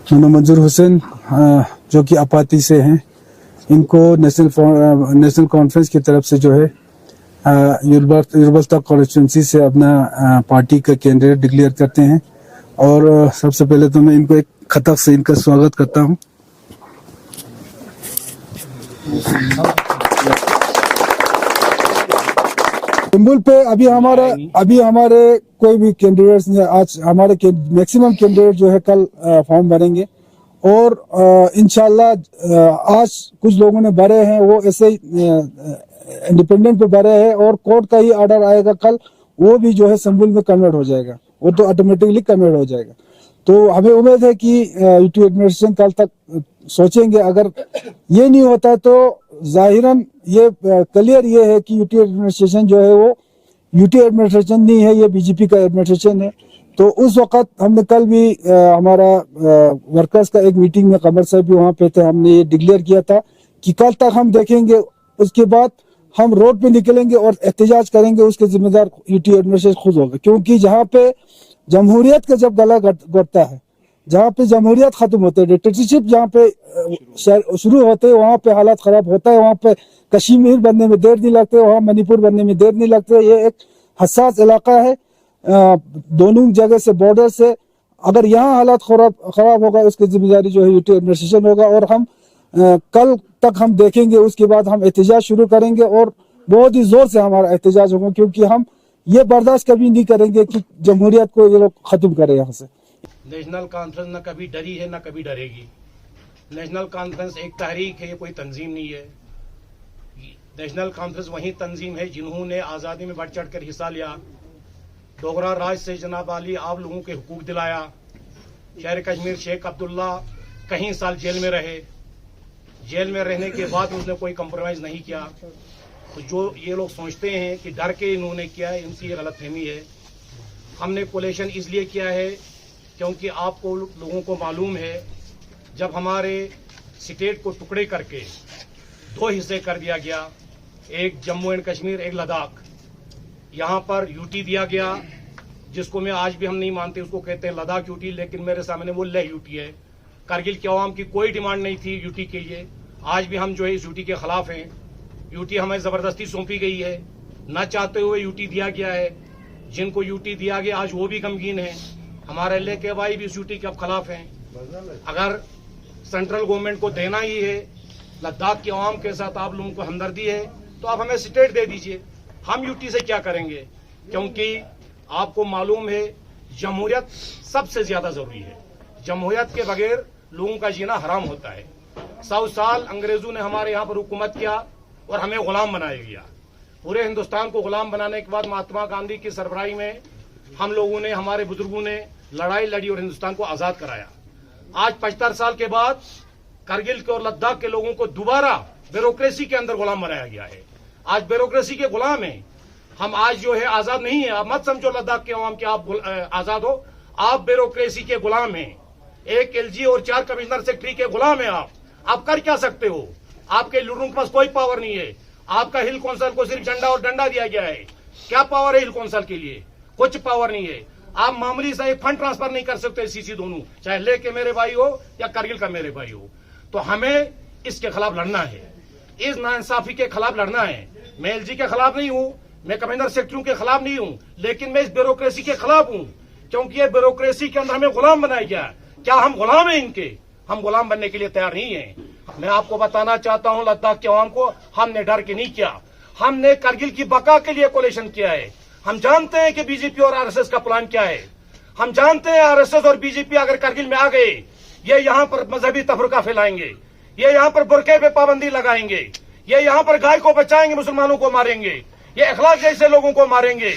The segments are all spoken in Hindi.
मोहम्मद मंजूर हुसैन जो कि अपाती से हैं, इनको नेशनल कॉन्फ्रेंस की तरफ से जो है यूरबस्ता कॉन्स्टिट्यूंसी से अपना पार्टी का कैंडिडेट डिक्लेयर करते हैं। और सबसे पहले तो मैं इनको एक खतक से इनका स्वागत करता हूं। सिंबल पे अभी हमारे कोई भी कैंडिडेट्स नहीं, आज हमारे मैक्सिमम कैंडिडेट जो है कल फॉर्म भरेंगे। और इंशाल्लाह आज कुछ लोगों ने भरे हैं, वो ऐसे इंडिपेंडेंट पे भरे हैं और कोर्ट का ही ऑर्डर आएगा कल, वो भी जो है सिंबल में कन्वर्ट हो जाएगा, वो तो ऑटोमेटिकली कन्वर्ट हो जाएगा। तो हमें उम्मीद है कि यूटी एडमिनिस्ट्रेशन कल तक सोचेंगे। अगर ये नहीं होता तो जाहिरन ये क्लियर ये है कि यूटी एडमिनिस्ट्रेशन जो है वो यूटी एडमिनिस्ट्रेशन नहीं है, ये बीजेपी का एडमिनिस्ट्रेशन है। तो उस वक्त हमने कल भी हमारा वर्कर्स का एक मीटिंग में कमर साहब भी वहाँ पे थे, हमने ये डिक्लेयर किया था कि कल तक हम देखेंगे, उसके बाद हम रोड पे निकलेंगे और एहतजाज करेंगे, उसके जिम्मेदार यूटी एडमिनिस्ट्रेशन खुद होगा। क्योंकि जहाँ पे जमहूरियत का जब गला घोटता है, जहाँ पे जमहूरियत खत्म होते है, डिक्टेटरशिप जहाँ पे शुरू होते हैं, वहाँ पे हालात खराब होता है। वहाँ पे कश्मीर बनने में देर नहीं लगते, वहाँ मणिपुर बनने में देर नहीं लगते। ये एक हसास इलाका है दोनों जगह से, बॉर्डर से। अगर यहाँ हालात खराब होगा, उसकी जिम्मेदारी जो है यूटी एडमिनिस्ट्रेशन होगा। और हम कल तक हम देखेंगे, उसके बाद हम एहतजाज शुरू करेंगे और बहुत ही जोर से हमारा एहतजाज होगा, क्योंकि हम ये बर्दाश्त कभी नहीं करेंगे कि जमहूरियत को ये लोग खत्म करें यहाँ से। नेशनल कॉन्फ्रेंस न कभी डरी है न कभी डरेगी। नेशनल कॉन्फ्रेंस एक तहरीक है, ये कोई तंजीम नहीं है। नेशनल कॉन्फ्रेंस वही तंजीम है जिन्होंने आज़ादी में बढ़ चढ़ कर हिस्सा लिया, डोगरा राज से जनाब वाली आप लोगों के हुकूक दिलाया। शहर कश्मीर शेख अब्दुल्ला कई साल जेल में रहे, जेल में रहने के बाद उसने कोई कंप्रोमाइज नहीं किया। तो जो ये लोग सोचते हैं कि डर के इन्होंने किया है, इनकी ये गलतफहमी है। हमने कोलेशन इसलिए किया है क्योंकि आपको लोगों को मालूम है, जब हमारे स्टेट को टुकड़े करके दो हिस्से कर दिया गया, एक जम्मू एंड कश्मीर, एक लद्दाख, यहाँ पर यूटी दिया गया, जिसको मैं आज भी हम नहीं मानते, उसको कहते हैं लद्दाख यूटी, लेकिन मेरे सामने वो लेह यूटी है। कारगिल की आवाम की कोई डिमांड नहीं थी यूटी के लिए। आज भी हम जो है इस यूटी के खिलाफ हैं। यूटी हमें जबरदस्ती सौंपी गई है, न चाहते हुए यूटी दिया गया है। जिनको यूटी दिया गया आज वो भी गमगीन है, हमारे ले के भाई भी इस यूटी के अब खिलाफ हैं। अगर सेंट्रल गवर्नमेंट को देना ही है, लद्दाख की आवाम के साथ आप लोगों को हमदर्दी है, तो आप हमें स्टेट दे दीजिए। हम यूटी से क्या करेंगे, क्योंकि आपको मालूम है जमहूरियत सबसे ज्यादा जरूरी है। जमहूरियत के बगैर लोगों का जीना हराम होता है। 100 साल अंग्रेजों ने हमारे यहाँ पर हुकूमत किया और हमें गुलाम बनाया गया। पूरे हिंदुस्तान को गुलाम बनाने के बाद महात्मा गांधी की सरबराही में हम लोगों ने, हमारे बुजुर्गों ने लड़ाई लड़ी और हिंदुस्तान को आजाद कराया। आज 75 साल के बाद करगिल के और लद्दाख के लोगों को दोबारा ब्यूरोक्रेसी के अंदर गुलाम बनाया गया है। आज ब्यूरोक्रेसी के गुलाम हैं हम। आज जो है आजाद नहीं है। आप मत समझो लद्दाख के अवाम के आप आजाद हो, आप ब्यूरोक्रेसी के गुलाम हैं। एक एलजी और 4 कमिश्नर सेक्रेटरी के गुलाम है आप कर क्या सकते हो? आपके लीडरों के पास कोई पावर नहीं है। आपका हिल कौंसिल को सिर्फ झंडा और डंडा दिया गया है। क्या पावर है हिल कौंसिल के लिए? कुछ पावर नहीं है। आप मामूली सा फंड ट्रांसफर नहीं कर सकते सीसी दोनों, चाहे ले के मेरे भाई हो या करगिल का मेरे भाई हो। तो हमें इसके खिलाफ लड़ना है, इस नाइंसाफी के खिलाफ लड़ना है। मैं एलजी के खिलाफ नहीं हूं, मैं कमिश्नर सेक्रेटरी के खिलाफ नहीं हूं, लेकिन मैं इस ब्यूरोक्रेसी के खिलाफ हूं, क्योंकि ये ब्यूरोक्रेसी के अंदर हमें गुलाम बनाया गया। क्या हम गुलाम हैं इनके? हम गुलाम बनने के लिए तैयार नहीं है। मैं आपको बताना चाहता हूं, लद्दाख के अवाम को, हमने डर के नहीं किया, हमने करगिल की बका के लिए कोलेशन किया है। हम जानते हैं कि बीजेपी और आरएसएस का प्लान क्या है। हम जानते हैं आरएसएस और बीजेपी अगर करगिल में आ गए, ये यहाँ पर मजहबी तफरका फैलाएंगे, ये यहाँ पर बुरके पे पाबंदी लगाएंगे, ये यहाँ पर गाय को बचाएंगे, मुसलमानों को मारेंगे, ये अखलाक जैसे लोगों को मारेंगे।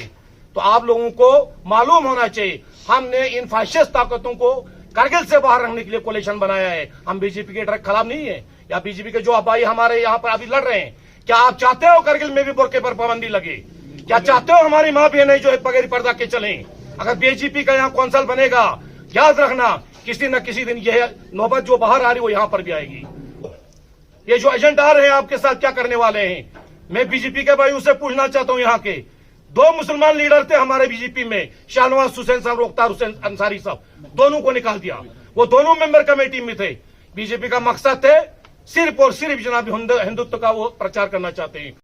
तो आप लोगों को मालूम होना चाहिए, हमने इन फाशिस्ट ताकतों को करगिल से बाहर रखने के लिए कोलिशन बनाया है। हम बीजेपी के खिलाफ नहीं है, या बीजेपी के जो अबाई हमारे यहाँ पर अभी लड़ रहे हैं। क्या आप चाहते हो करगिल में भी बुरके पर पाबंदी लगे? क्या चाहते हो हमारी माँ बहनें जो है बगैर पर्दा के चलें? अगर बीजेपी का यहाँ कौंसिल बनेगा, याद रखना किसी न किसी दिन यह नौबत जो बाहर आ रही वो यहाँ पर भी आएगी। ये जो एजेंट आ रहे हैं आपके साथ क्या करने वाले हैं? मैं बीजेपी के भाइयों से पूछना चाहता हूँ, यहाँ के 2 मुसलमान लीडर थे हमारे बीजेपी में, शाहनवाज हुसैन साहब, मुख्तार हुसैन अंसारी साहब, दोनों को निकाल दिया। वो दोनों मेंबर कमेटी में थे। बीजेपी का मकसद थे सिर्फ और सिर्फ जनाब हिंदुत्व का वो प्रचार करना चाहते हैं।